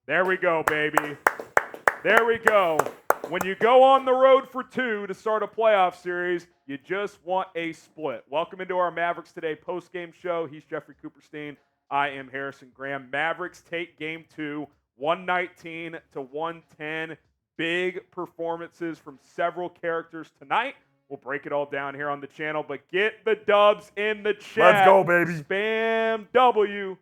There we go, baby. There we go. When you go on the road for 2 to start a playoff series, you just want a split. Welcome into our Mavericks Today post-game show. He's Jeffrey Cooperstein. I am Harrison Graham. Mavericks take Game 2, 119 to 110. Big performances from several characters tonight. We'll break it all down here on the channel, but get the dubs in the chat. Let's go, baby. Spam W.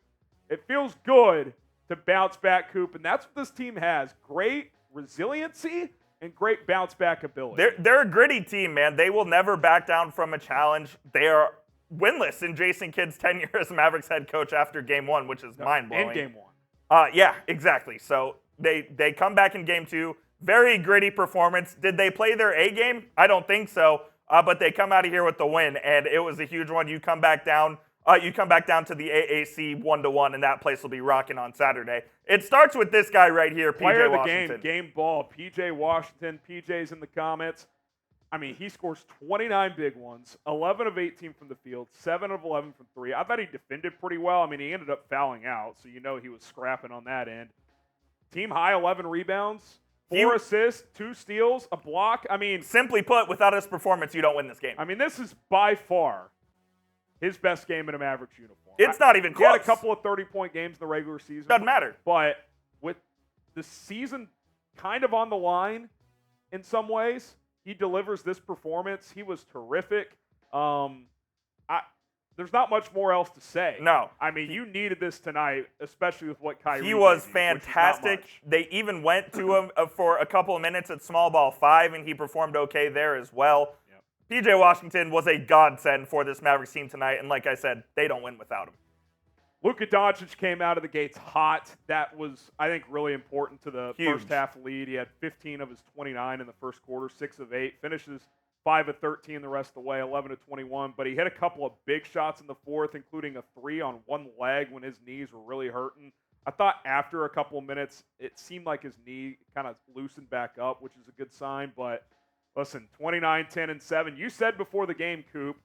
It feels good to bounce back, Coop, and that's what this team has. Great resiliency and great bounce back ability. They're a gritty team, man. They will never back down from a challenge. They are winless in Jason Kidd's tenure as Mavericks head coach after Game 1, which is mind-blowing. In Game 1. Yeah, exactly. So they come back in Game 2. Very gritty performance. Did they play their A game? I don't think so. But they come out of here with the win, and it was a huge one. You come back down. You come back down to the AAC 1-1, and that place will be rocking on Saturday. It starts with this guy right here, Player PJ of Washington. the game ball, PJ Washington. PJ's in the comments. I mean, he scores 29 big ones, 11 of 18 from the field, 7 of 11 from 3. I thought he defended pretty well. I mean, he ended up fouling out, so you know he was scrapping on that end. Team high 11 rebounds, 4 assists, 2 steals, a block. I mean, simply put, without his performance, you don't win this game. I mean, this is by far his best game in a Mavericks uniform. It's not even close. He had a couple of 30-point games in the regular season. Doesn't matter. But with the season kind of on the line in some ways, he delivers this performance. He was terrific. There's not much more else to say. No. I mean, you needed this tonight, especially with what Kyrie He was did, fantastic. They even went to him for a couple of minutes at small ball 5, and he performed okay there as well. PJ Washington was a godsend for this Mavericks team tonight, and like I said, they don't win without him. Luka Doncic came out of the gates hot. That was, I think, really important to the first half lead. He had 15 of his 29 in the first quarter, 6 of 8, finishes 5 of 13 the rest of the way, 11 of 21. But he hit a couple of big shots in the fourth, including a 3 on one leg when his knees were really hurting. I thought after a couple of minutes, it seemed like his knee kind of loosened back up, which is a good sign, but listen, 29, 10, and 7. You said before the game, Coop,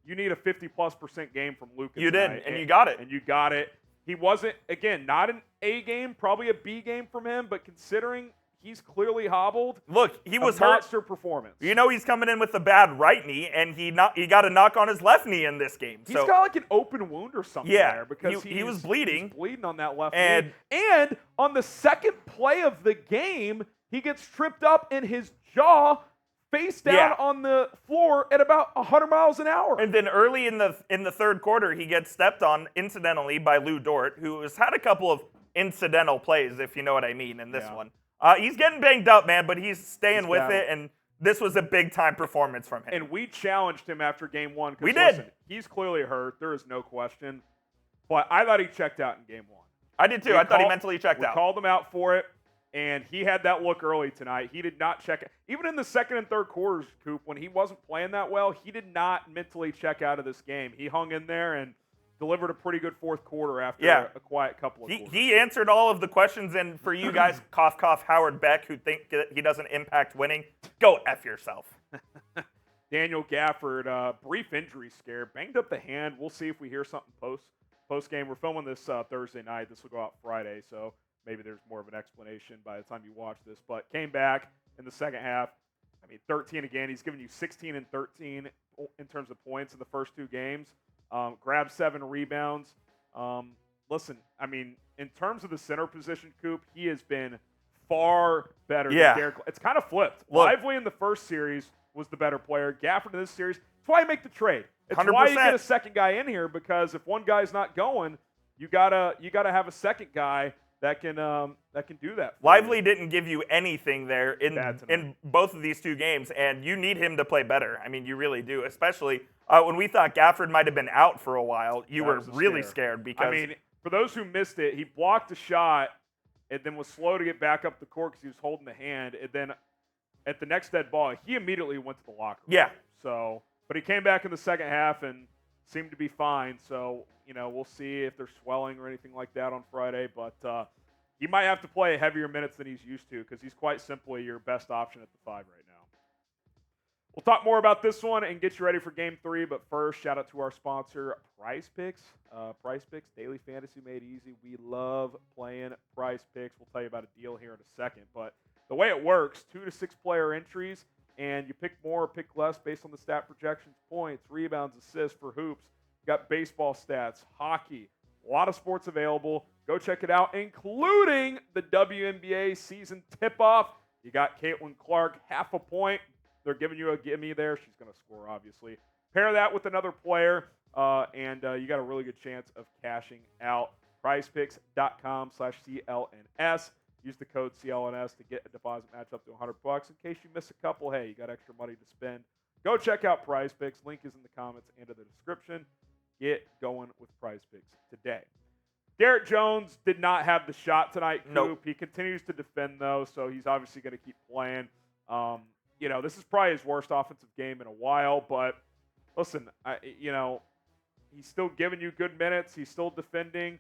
you need a 50+% game from Luka. You tonight, did, and you got it. And you got it. He wasn't, again, not an A game, probably a B game from him, but considering he's clearly hobbled, look, he was hurt. Monster performance. You know he's coming in with a bad right knee, and he got a knock on his left knee in this game. He's got like an open wound or something there because he was bleeding. He's bleeding on that left knee. And on the second play of the game, he gets tripped up in his jaw, face down on the floor at about 100 miles an hour. And then early in the third quarter, he gets stepped on incidentally by Lou Dort, who has had a couple of incidental plays, if you know what I mean, in this one. He's getting banged up, man, but he's staying with it, and this was a big-time performance from him. And we challenged him after Game 1. We did. Listen, he's clearly hurt. There is no question. But I thought he checked out in Game 1. I did too. I thought he mentally checked out. We called him out for it. And he had that look early tonight. He did not check it. Even in the second and third quarters, Coop, when he wasn't playing that well, he did not mentally check out of this game. He hung in there and delivered a pretty good fourth quarter after a quiet couple of quarters. He answered all of the questions, and for you guys, cough, cough, Howard Beck, who think that he doesn't impact winning, go F yourself. Daniel Gafford, brief injury scare, banged up the hand. We'll see if we hear something post-game. We're filming this Thursday night. This will go out Friday, so maybe there's more of an explanation by the time you watch this. But came back in the second half. I mean, 13 again. He's given you 16 and 13 in terms of points in the first 2 games. Grabbed 7 rebounds. Listen, I mean, in terms of the center position, Coop, he has been far better than Derek. It's kind of flipped. Lively in the first series was the better player. Gafford in this series. That's why you make the trade. It's 100%. why you get a second guy in here, because if one guy's not going, you gotta have a second guy that can do that. Lively didn't give you anything there in both of these 2 games, and you need him to play better. I mean, you really do, especially when we thought Gafford might have been out for a while. You were really scared because, I mean, for those who missed it, he blocked a shot and then was slow to get back up the court because he was holding the hand, and then at the next dead ball, he immediately went to the locker room. Yeah. So, but he came back in the second half and seemed to be fine. So, you know, we'll see if there's swelling or anything like that on Friday. But he might have to play heavier minutes than he's used to because he's quite simply your best option at the 5 right now. We'll talk more about this one and get you ready for Game 3. But first, shout out to our sponsor, Prize Picks. Prize Picks, daily fantasy made easy. We love playing Prize Picks. We'll tell you about a deal here in a second. But the way it works, 2 to 6 player entries, and you pick more or pick less based on the stat projections, points, rebounds, assists for hoops. You got baseball stats, hockey, a lot of sports available. Go check it out, including the WNBA season tip-off. You got Caitlin Clark, half a point. They're giving you a gimme there. She's going to score, obviously. Pair that with another player, and you got a really good chance of cashing out. PrizePicks.com/CLNS. Use the code CLNS to get a deposit match up to $100. In case you miss a couple, hey, you got extra money to spend. Go check out Prize Picks. Link is in the comments and in the description. Get going with Prize Picks today. Derrick Jones did not have the shot tonight, Coop. Nope. He continues to defend, though, so he's obviously going to keep playing. This is probably his worst offensive game in a while, but listen, he's still giving you good minutes. He's still defending.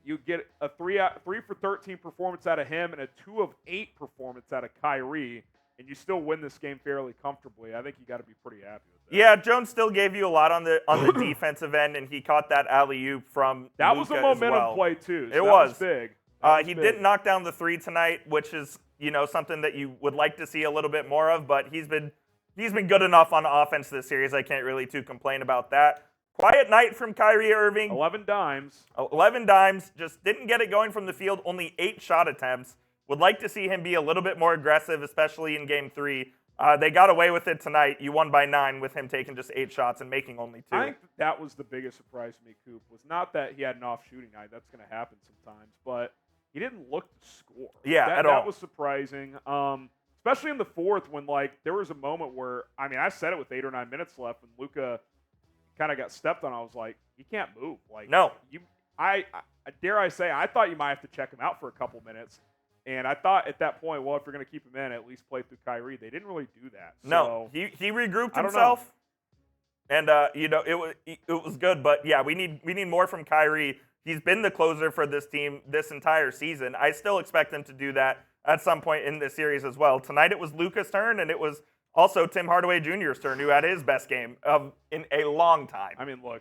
You get a 3 for 13 performance out of him and a 2 of 8 performance out of Kyrie, and you still win this game fairly comfortably. I think you got to be pretty happy with that. Yeah, Jones still gave you a lot on the defensive end, and he caught that alley-oop from That Luka was a momentum as well. play, too. So It that was. big. He didn't knock down the 3 tonight, which is something that you would like to see a little bit more of, but he's been good enough on offense this series. I can't really too complain about that. Quiet night from Kyrie Irving. 11 dimes. 11 dimes. Just didn't get it going from the field. Only 8 shot attempts. Would like to see him be a little bit more aggressive, especially in Game 3. They got away with it tonight. You won by 9 with him taking just 8 shots and making only 2. I think that was the biggest surprise to me, Coop, was not that he had an off shooting night. That's going to happen sometimes, but he didn't look to score. Yeah, at all. That was surprising, especially in the fourth when, there was a moment where, I said it with 8 or 9 minutes left, and Luka kind of got stepped on. I was like, he can't move. No. I dare I say, I thought you might have to check him out for a couple minutes. And I thought at that point, well, if you're going to keep him in, at least play through Kyrie. They didn't really do that. No, he regrouped himself, and it was good. But yeah, we need more from Kyrie. He's been the closer for this team this entire season. I still expect him to do that at some point in this series as well. Tonight it was Luka's turn, and it was also Tim Hardaway Jr.'s turn, who had his best game in a long time. Look.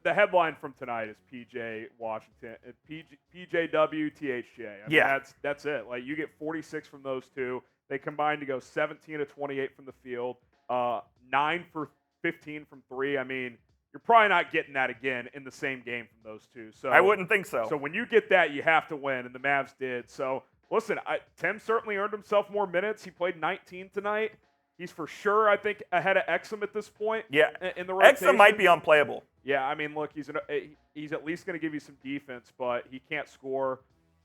The headline from tonight is PJ Washington, PJW, THJ. That's it. You get 46 from those two. They combined to go 17 of 28 from the field, 9 for 15 from 3. You're probably not getting that again in the same game from those two. So I wouldn't think so. So when you get that, you have to win, and the Mavs did. So listen, Tim certainly earned himself more minutes. He played 19 tonight. He's for sure, I think, ahead of Exum at this point. Yeah, in the rotation. Exum might be unplayable. Yeah, look, he's at least going to give you some defense, but he can't score.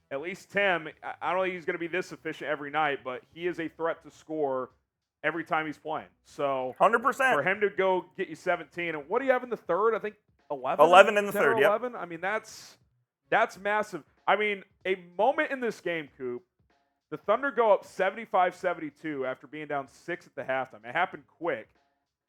At least Tim, I don't think he's going to be this efficient every night, but he is a threat to score every time he's playing. So 100%. For him to go get you 17, and what do you have in the third? I think 11? 11 in the third, yep. 11? That's massive. A moment in this game, Coop, the Thunder go up 75-72 after being down 6 at the halftime. It happened quick,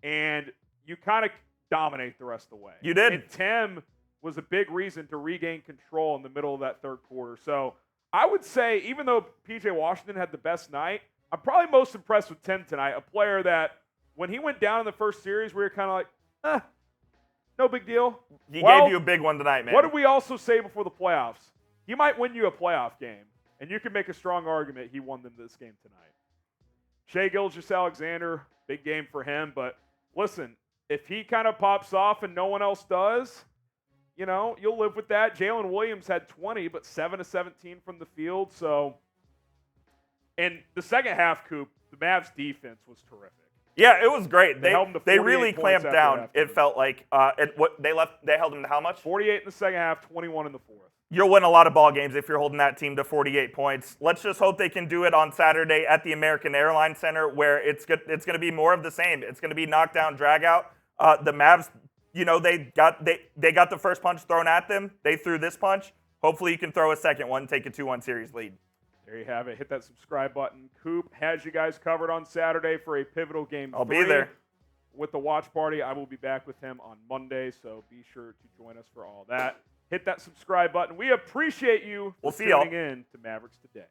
and you kind of dominate the rest of the way. You did. And Tim was a big reason to regain control in the middle of that third quarter. So I would say, even though P.J. Washington had the best night, I'm probably most impressed with Tim tonight, a player that when he went down in the first series, we were kind of like, no big deal. He gave you a big one tonight, man. What did we also say before the playoffs? He might win you a playoff game. And you can make a strong argument he won them this game tonight. Shai Gilgeous-Alexander, big game for him. But listen, if he kind of pops off and no one else does, you'll live with that. Jalen Williams had 20, but 7 of 17 from the field. So, in the second half, Coop, the Mavs defense was terrific. Yeah, it was great. They really clamped down. It felt like they held them to how much? 48 in the second half, 21 in the fourth. You'll win a lot of ball games if you're holding that team to 48 points. Let's just hope they can do it on Saturday at the American Airlines Center, where it's going to be more of the same. It's going to be knockdown, drag out. The Mavs, they got the first punch thrown at them. They threw this punch. Hopefully, you can throw a second one, take a 2-1 series lead. There you have it. Hit that subscribe button. Coop has you guys covered on Saturday for a pivotal game. I'll be there with the watch party. I will be back with him on Monday, so be sure to join us for all that. Hit that subscribe button. We appreciate you for tuning in to Mavericks Today.